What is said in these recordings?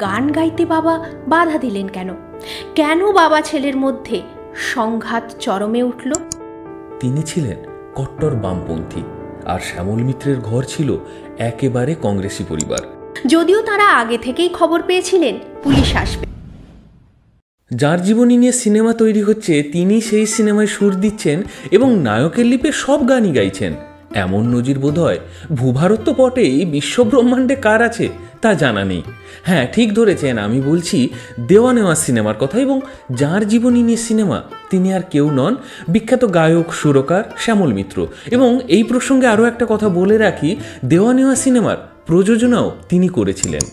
গান গাইতে বাবা বাধা দিলেন কেন? কেন বাবা ছেলের মধ্যে সংঘাত চরমে উঠল? তিনি ছিলেন কট্টর বামপন্থী, আর শ্যামল মিত্রের ঘর ছিল একেবারে কংগ্রেসি পরিবার। যদিও তারা আগে থেকেই খবর পেয়েছিলেন পুলিশ আসবে। যার জীবনী নিয়ে সিনেমা তৈরি হচ্ছে তিনি সেই সিনেমায় সুর দিচ্ছেন এবং নায়কের লিপে সব গানই গাইছেন। এমন নজির বোধহয় ভূভারত তো বটেই, বিশ্বব্রহ্মাণ্ডে কার আছে তা জানা নেই। হ্যাঁ, ঠিক ধরেছেন, আমি বলছি দেওয়া নেওয়া সিনেমার কথা। এবং যার জীবনী নিয়ে সিনেমা তিনি আর কেউ নন, বিখ্যাত গায়ক সুরকার শ্যামল মিত্র। এবং এই প্রসঙ্গে আরও একটা কথা বলে রাখি, দেওয়া নেওয়া সিনেমার প্রযোজনাও তিনি করেছিলেন।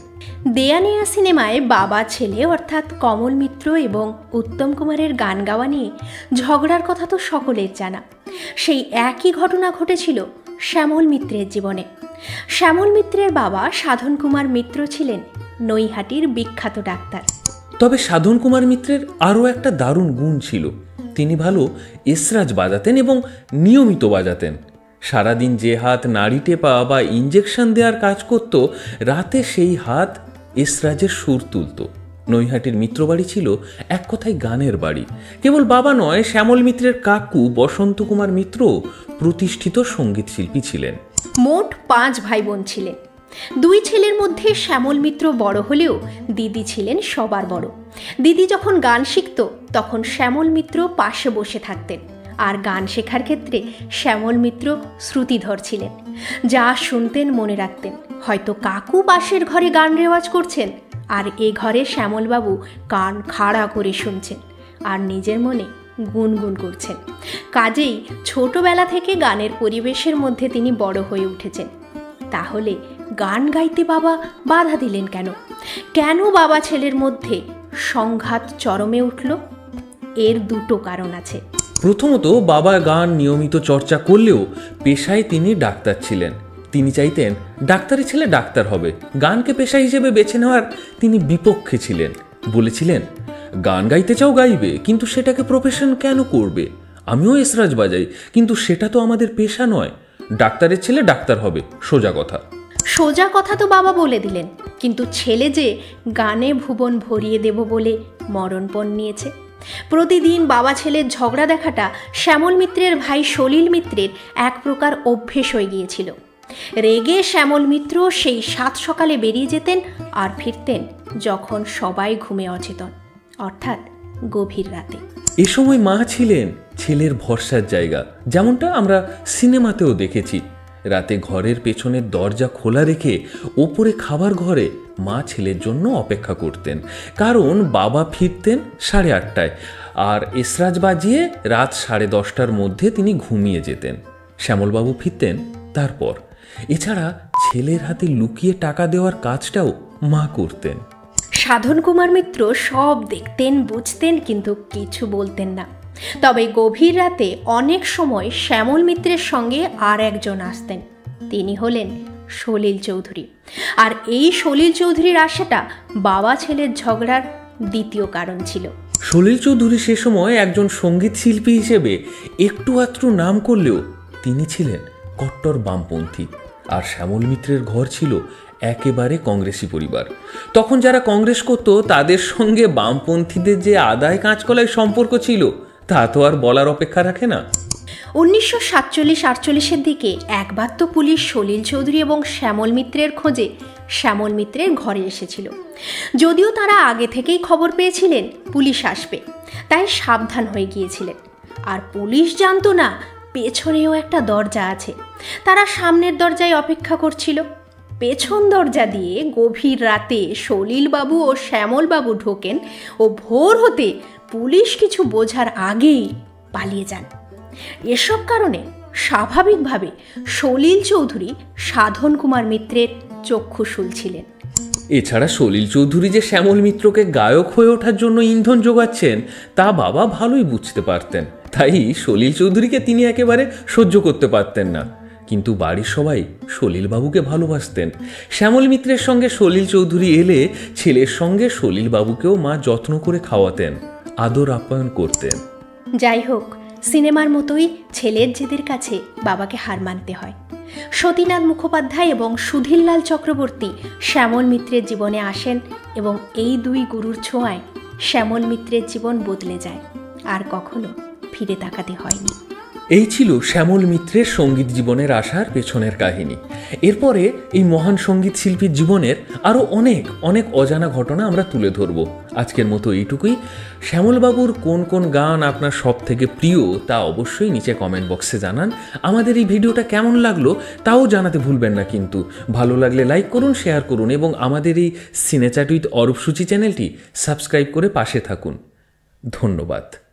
দেয়া নেয়া সিনেমায় বাবা ছেলে অর্থাৎ কমল মিত্র এবং উত্তম কুমারের গান গাওয়া নিয়ে ঝগড়ার কথা তো সকলের জানা। সেই একই ঘটনা ঘটেছিল শ্যামল মিত্রের জীবনে। শ্যামল মিত্রের বাবা সাধন কুমার মিত্র ছিলেন নৈহাটির বিখ্যাত ডাক্তার। তবে সাধন কুমার মিত্রের আরও একটা দারুণ গুণ ছিল, তিনি ভালো এসরাজ বাজাতেন এবং নিয়মিত বাজাতেন। সারাদিন যে হাত নাড়ি টেপা বা ইঞ্জেকশন দেওয়ার কাজ করত, রাতে সেই হাত এসরাজের সুর তুলত। নৈহাটির মিত্রবাড়ি ছিল এক কথায় গানের বাড়ি। কেবল বাবা নয়, শ্যামল মিত্রের কাকু বসন্ত কুমার মিত্র প্রতিষ্ঠিত সঙ্গীত শিল্পী ছিলেন। মোট 5 ভাই বোন ছিলেন। 2 ছেলের মধ্যে শ্যামল মিত্র বড় হলেও দিদি ছিলেন সবার বড়। দিদি যখন গান শিখত তখন শ্যামল মিত্র পাশে বসে থাকতেন, আর গান শেখার ক্ষেত্রে শ্যামল মিত্র শ্রুতিধর ছিলেন। যা শুনতেন মনে রাখতেন। হয়তো কাকু পাশের ঘরে গান রেওয়াজ করছেন, আর এ ঘরে শ্যামলবাবু কান খাড়া করে শুনছেন আর নিজের মনে গুনগুন করছেন। কাজেই ছোটবেলা থেকে গানের পরিবেশের মধ্যে তিনি বড় হয়ে উঠেছেন। তাহলে গান গাইতে বাবা বাধা দিলেন কেন? কেন বাবা ছেলের মধ্যে সংঘাত চরমে উঠল? এর 2টো কারণ আছে। প্রথমত, বাবা গান নিয়মিত চর্চা করলেও পেশায় তিনি ডাক্তার ছিলেন। তিনি চাইতেন ডাক্তারের ছেলে ডাক্তার হবে। গানকে পেশা হিসেবে বেছে নেওয়ার তিনি বিপক্ষে ছিলেন। বলেছিলেন, গান গাইতে চাও গাইবে, কিন্তু সেটাকে প্রফেশন কেন করবে? আমিও এসরাজ বাজাই, কিন্তু সেটা তো আমাদের পেশা নয়। ডাক্তারের ছেলে ডাক্তার হবে, সোজা কথা। সোজা কথা তো বাবা বলে দিলেন, কিন্তু ছেলে যে গানে ভুবন ভরিয়ে দেব বলে মরণপণ নিয়েছে। প্রতিদিন বাবা ছেলের ঝগড়া দেখাটা শ্যামল মিত্রের ভাই সলিল মিত্রের এক প্রকার অভ্যেস হয়ে গিয়েছিল। রেগে শ্যামল মিত্র সেই 7 সকালে বেরিয়ে যেতেন আর ফিরতেন যখন সবাই ঘুমে অচেতন, অর্থাৎ গভীর রাতে। এ সময় মা ছিলেন ছেলের ভরসার জায়গা, যেমনটা আমরা সিনেমাতেও দেখেছি। রাতে ঘরের পেছনের দরজা খোলা রেখে ওপরে খাবার ঘরে মা ছেলের জন্য অপেক্ষা করতেন, কারণ বাবা ফিরতেন 8:30টায়, আর এসরাজ বাজিয়ে রাত 10:30টার মধ্যে তিনি ঘুমিয়ে যেতেন। শ্যামলবাবু ফিরতেন তারপর। এছাড়া ছেলের হাতে লুকিয়ে টাকা দেওয়ার কাজটাও মা করতেন। সাধন কুমার মিত্র সব দেখতেন, বুঝতেন, কিন্তু কিছু বলতেন না। তবে গভীর রাতে অনেক সময় শ্যামল মিত্রের সঙ্গে আর একজন আসতেন। তিনি হলেন সলিল চৌধুরী। আর এই সলিল চৌধুরীর আসাটা বাবা ছেলের ঝগড়ার 2য় কারণ ছিল। সলিল চৌধুরী সে সময় একজন সঙ্গীত শিল্পী হিসেবে একটু আধটু নাম করলেও তিনি ছিলেন কট্টর বামপন্থী, আর শ্যামল মিত্রের ঘর ছিল একেবারে কংগ্রেসি পরিবার। তখন যারা কংগ্রেস করত তাদের সঙ্গে বামপন্থীদের যে আদায় কাঁচকলায় সম্পর্ক ছিল তা তো আর বলার অপেক্ষা রাখে না। 1947-48-এর দিকে একবার তো পুলিশ সলিল চৌধুরী এবং শ্যামল মিত্রের খোঁজে শ্যামল মিত্রের ঘরে এসেছিল। যদিও তারা আগে থেকেই খবর পেয়েছিলেন পুলিশ আসবে, তাই সাবধান হয়ে গিয়েছিলেন। আর পুলিশ জানতো না পেছনেও একটা দরজা আছে। তারা সামনের দরজায় অপেক্ষা করছিল। পেছন দরজা দিয়ে গভীর রাতে সলিলবাবু ও শ্যামলবাবু ঢোকেন ও ভোর হতে পুলিশ কিছু বোঝার আগেই পালিয়ে যান। এসব কারণে স্বাভাবিকভাবে সলিল চৌধুরী সাধন কুমার মিত্রের চক্ষুশূল ছিলেন। এছাড়া সলিল চৌধুরী যে শ্যামল মিত্রকে গায়ক হয়ে ওঠার জন্য ইন্ধন যোগাচ্ছেন তা বাবা ভালোই বুঝতে পারতেন। তাই সলিল চৌধুরীকে তিনি একেবারে সহ্য করতে পারতেন না। কিন্তু বাড়ির সবাই সলিলবাবুকে ভালোবাসতেন। শ্যামল মিত্রের সঙ্গে সলিল চৌধুরী এলে ছেলের সঙ্গে সলিলবাবুকেও মা যত্ন করে খাওয়াতেন, আদর আপ্যায়ন করতেন। যাই হোক, সিনেমার মতোই ছেলের জেদের কাছে বাবাকে হার মানতে হয়। সতীনাথ মুখোপাধ্যায় এবং সুধীরলাল চক্রবর্তী শ্যামল মিত্রের জীবনে আসেন এবং এই দুই গুরুর ছোঁয়ায় শ্যামল মিত্রের জীবন বদলে যায়, আর কখনো ফিরে তাকাতে হয়নি। এই ছিল শ্যামল মিত্রের সঙ্গীত জীবনের আসার পেছনের কাহিনী। এরপরে এই মহান সঙ্গীত শিল্পীর জীবনের আরও অনেক অনেক অজানা ঘটনা আমরা তুলে ধরব। আজকের মতো এইটুকুই। শ্যামলবাবুর কোন কোন গান আপনার সব থেকে প্রিয় তা অবশ্যই নিচে কমেন্ট বক্সে জানান। আমাদের এই ভিডিওটা কেমন লাগলো তাও জানাতে ভুলবেন না কিন্তু। ভালো লাগলে লাইক করুন, শেয়ার করুন এবং আমাদের এই সিনেচ্যাট উইথ অরূপ সূচি চ্যানেলটি সাবস্ক্রাইব করে পাশে থাকুন। ধন্যবাদ।